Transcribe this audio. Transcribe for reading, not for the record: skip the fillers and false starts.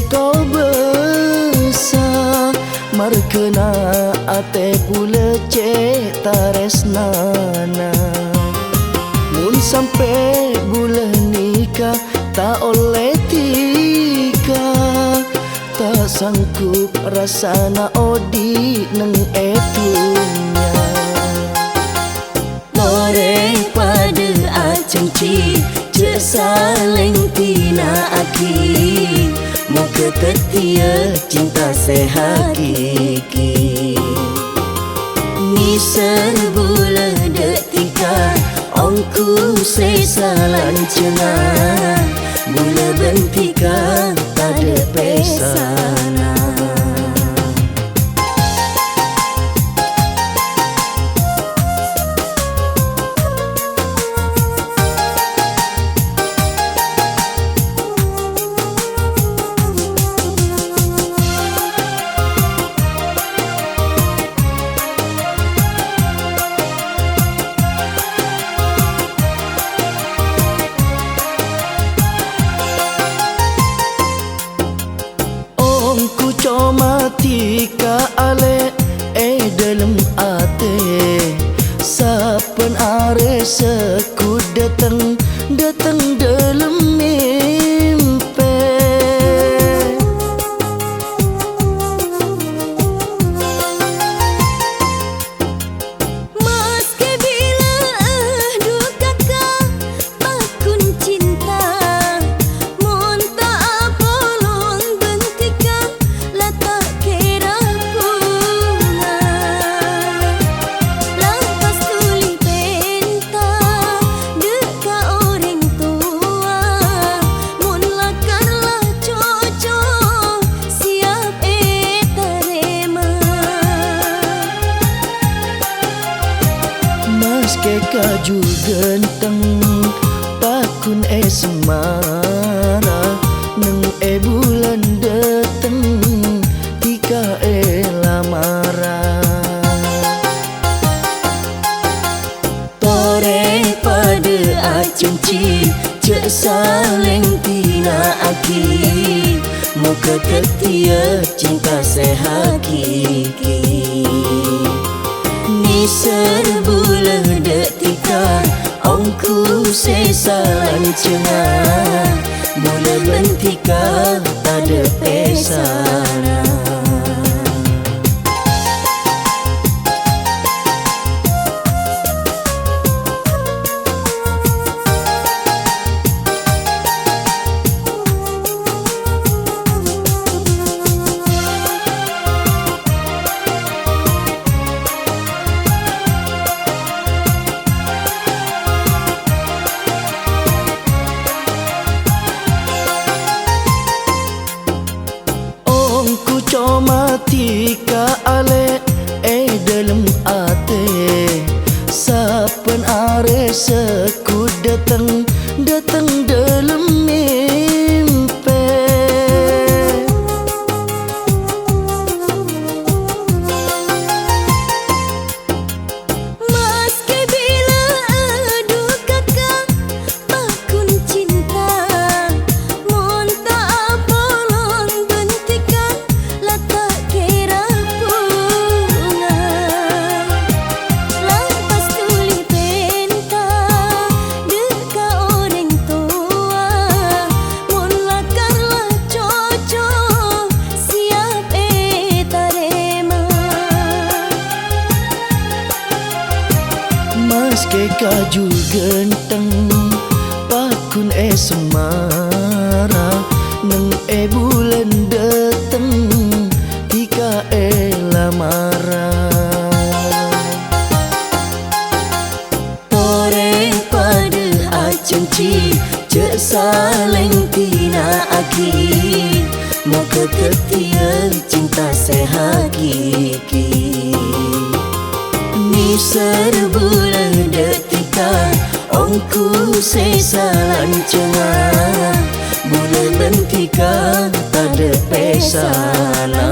kau besar markena ate pula cek taresnana. Mun sampai bulan nikah tak oleh tika, tak sanggup rasana odi neng etunya. Lore pada acengci je saling tina aki, muka tetia cinta sehakiki. Ni sebulan detika ongku sesalan cenah, mula bentika tak ada pesana. Ku cuma tika ale dalam ate, sapan are seku datang dalam mimpi. Meski bila dua kakak bakun cinta, mun tak bolong bentikan lah tak kira bunga. Lepas tuli penta dekat orang tua, mun lakarlah cocok siap terima. Meski kaju genteng pakun semara, neng bulan dateng tika lamaran. Tore pada acengci cek saling tina aki, muka tetia cinta sehakiki. Ni serbulan detika ongku sesalan cenah, mula bentika tak ada pesana. Ku cuma tika ale dalam ate, sapan are seku datang dalam mimpi. Meski bila dua kakak bakun cinta, mun tak bolong bentikan lah tak kira bunga. Lepas tuli penta dekat orang tua, mun lakarlah cocok siap terima. Meski kaju genteng pakun semara, neng bulan dateng tika lamaran. Tore pada acengci cek saling tina aki, muka tetia cinta sehakiki. Ni serbulan detika ongku sesalan cenah, mula bentika tak ada pesana.